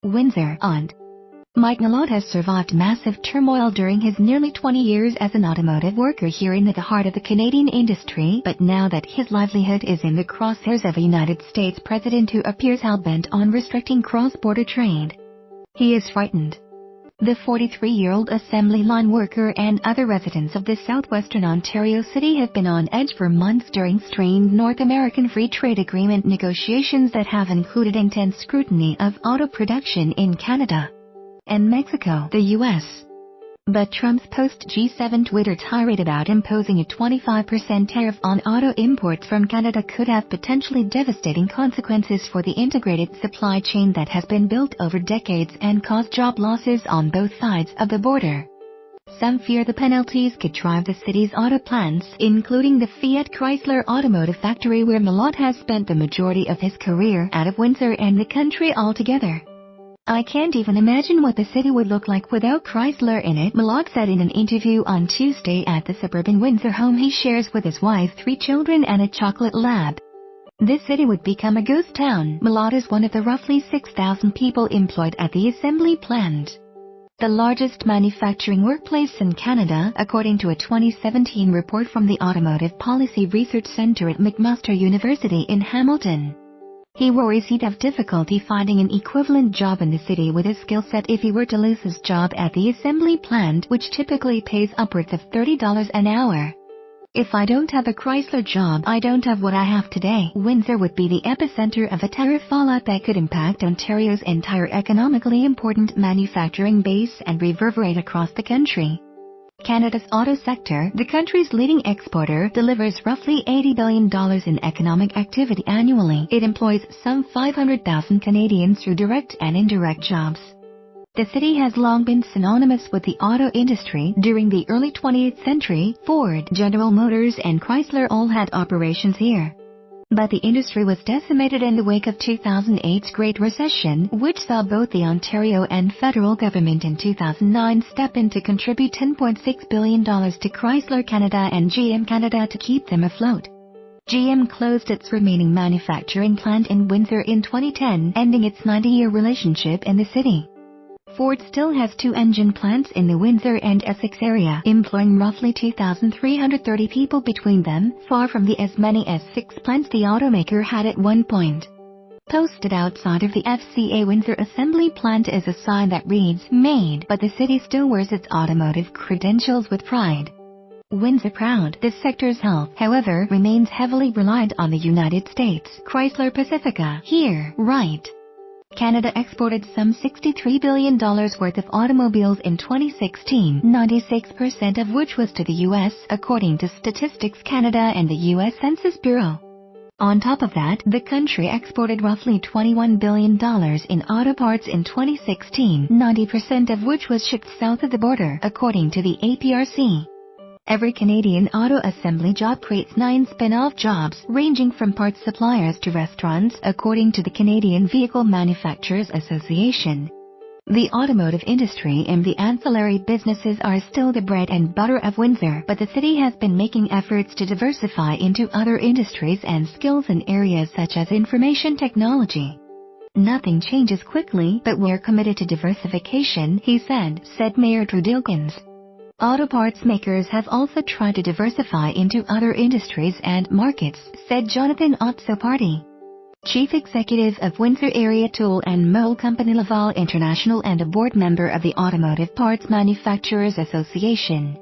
Windsor. Aunt. Mike Nalot has survived massive turmoil during his nearly 20 years as an automotive worker here in the heart of the Canadian industry, but now that his livelihood is in the crosshairs of a United States president who appears hell-bent on restricting cross-border trade, he is frightened. The 43-year-old assembly line worker and other residents of the southwestern Ontario city have been on edge for months during strained North American Free Trade Agreement negotiations that have included intense scrutiny of auto production in Canada and Mexico, the U.S. But Trump's post-G7 Twitter tirade about imposing a 25% tariff on auto imports from Canada could have potentially devastating consequences for the integrated supply chain that has been built over decades and caused job losses on both sides of the border. Some fear the penalties could drive the city's auto plants, including the Fiat Chrysler automotive factory where Nalot has spent the majority of his career, out of Windsor and the country altogether. "I can't even imagine what the city would look like without Chrysler in it," Nalot said in an interview on Tuesday at the suburban Windsor home he shares with his wife, 3 children and a chocolate lab. "This city would become a ghost town." Nalot is one of the roughly 6,000 people employed at the assembly plant, the largest manufacturing workplace in Canada, according to a 2017 report from the Automotive Policy Research Centre at McMaster University in Hamilton. He worries he'd have difficulty finding an equivalent job in the city with his skill set if he were to lose his job at the assembly plant, which typically pays upwards of $30 an hour. "If I don't have a Chrysler job, I don't have what I have today." Windsor would be the epicenter of a tariff fallout that could impact Ontario's entire economically important manufacturing base and reverberate across the country. Canada's auto sector, the country's leading exporter, delivers roughly $80 billion in economic activity annually. It employs some 500,000 Canadians through direct and indirect jobs. The city has long been synonymous with the auto industry. During the early 20th century, Ford, General Motors and Chrysler all had operations here. But the industry was decimated in the wake of 2008's Great Recession, which saw both the Ontario and federal government in 2009 step in to contribute $10.6 billion to Chrysler Canada and GM Canada to keep them afloat. GM closed its remaining manufacturing plant in Windsor in 2010, ending its 90-year relationship in the city. Ford still has 2 engine plants in the Windsor and Essex area, employing roughly 2,330 people between them, far from the as many as 6 plants the automaker had at one point. Posted outside of the FCA Windsor assembly plant is a sign that reads "Made," but the city still wears its automotive credentials with pride. Windsor proud. The sector's health, however, remains heavily reliant on the United States. Chrysler Pacifica. Here, right. Canada exported some $63 billion worth of automobiles in 2016, 96% of which was to the U.S., according to Statistics Canada and the U.S. Census Bureau. On top of that, the country exported roughly $21 billion in auto parts in 2016, 90% of which was shipped south of the border, according to the APRC. Every Canadian auto assembly job creates 9 spin-off jobs, ranging from parts suppliers to restaurants, according to the Canadian Vehicle Manufacturers Association. The automotive industry and the ancillary businesses are still the bread and butter of Windsor, but the city has been making efforts to diversify into other industries and skills in areas such as information technology. "Nothing changes quickly, but we're committed to diversification," he said Mayor Drew Dilkins. Auto parts makers have also tried to diversify into other industries and markets, said Jonathan Otsoparty, Chief Executive of Windsor Area Tool and Mold Company Laval International and a board member of the Automotive Parts Manufacturers Association.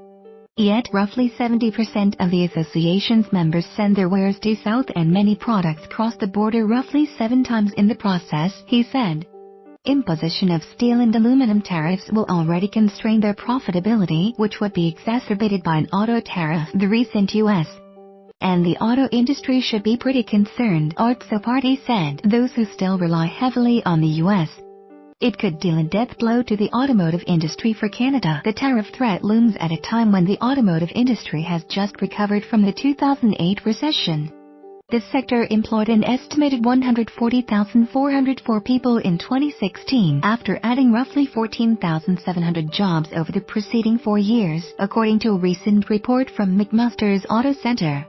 Yet, roughly 70% of the association's members send their wares due south and many products cross the border roughly 7 times in the process, he said. Imposition of steel and aluminum tariffs will already constrain their profitability, which would be exacerbated by an auto tariff, the recent U.S. and the auto industry should be pretty concerned, Otsoparty said. Those who still rely heavily on the U.S. It could deal a death blow to the automotive industry for Canada. The tariff threat looms at a time when the automotive industry has just recovered from the 2008 recession. The sector employed an estimated 140,404 people in 2016, after adding roughly 14,700 jobs over the preceding 4 years, according to a recent report from McMaster's Auto Center.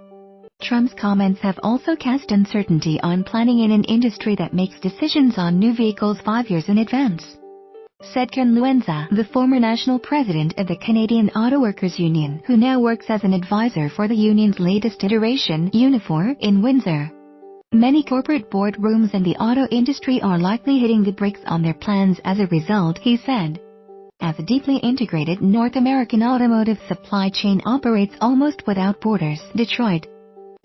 Trump's comments have also cast uncertainty on planning in an industry that makes decisions on new vehicles 5 years in advance, said Ken Luenza, the former national president of the Canadian Auto Workers Union, who now works as an advisor for the union's latest iteration, Unifor, in Windsor. Many corporate boardrooms in the auto industry are likely hitting the brakes on their plans as a result, he said. As a deeply integrated North American automotive supply chain operates almost without borders, Detroit,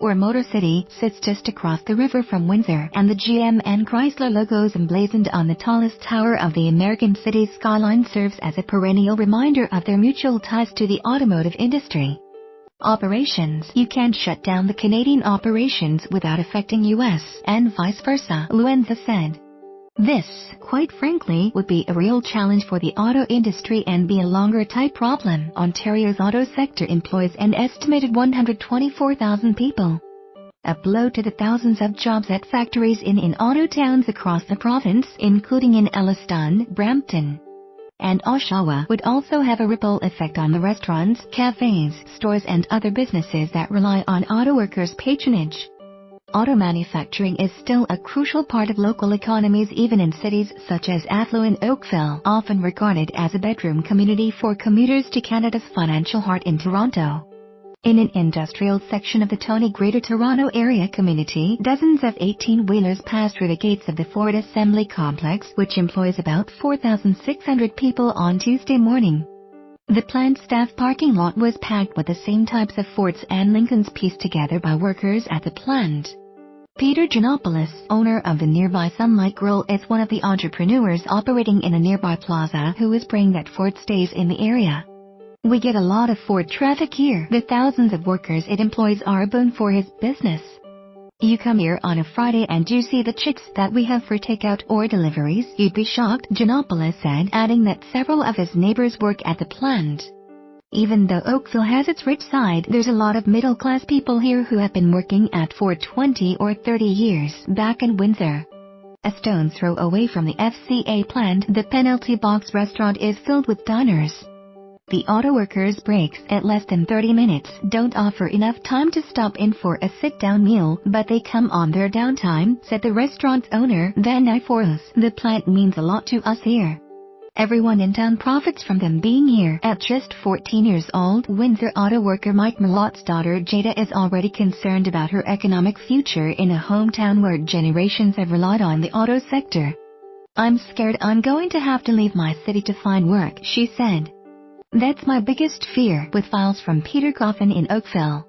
or Motor City, sits just across the river from Windsor, and the GM and Chrysler logos emblazoned on the tallest tower of the American city's skyline serves as a perennial reminder of their mutual ties to the automotive industry. Operations. You can't shut down the Canadian operations without affecting US, and vice versa, Luenza said. This, quite frankly, would be a real challenge for the auto industry and be a longer-type problem. Ontario's auto sector employs an estimated 124,000 people. A blow to the thousands of jobs at factories in auto towns across the province, including in Elliston, Brampton, and Oshawa, would also have a ripple effect on the restaurants, cafes, stores and other businesses that rely on auto workers' patronage. Auto manufacturing is still a crucial part of local economies even in cities such as affluent Oakville, often regarded as a bedroom community for commuters to Canada's financial heart in Toronto. In an industrial section of the Tony Greater Toronto Area community, dozens of 18-wheelers pass through the gates of the Ford Assembly Complex, which employs about 4,600 people on Tuesday morning. The planned staff parking lot was packed with the same types of Fords and Lincolns pieced together by workers at the plant. Peter Giannopoulos, owner of the nearby Sunlight Grill, is one of the entrepreneurs operating in a nearby plaza who is praying that Ford stays in the area. We get a lot of Ford traffic here. The thousands of workers it employs are a boon for his business. You come here on a Friday and you see the chicks that we have for takeout or deliveries, you'd be shocked, Giannopoulos said, adding that several of his neighbors work at the plant. Even though Oakville has its rich side, there's a lot of middle-class people here who have been working at Ford 20 or 30 years. Back in Windsor, a stone's throw away from the FCA plant, the Penalty Box restaurant is filled with diners. The auto workers' breaks, at less than 30 minutes, don't offer enough time to stop in for a sit-down meal, but they come on their downtime, said the restaurant's owner, Van Iforos. The plant means a lot to us here. Everyone in town profits from them being here. At just 14 years old, Windsor auto worker Mike Malotte's daughter Jada is already concerned about her economic future in a hometown where generations have relied on the auto sector. I'm scared I'm going to have to leave my city to find work, she said. That's my biggest fear, with files from Peter Coffin in Oakville.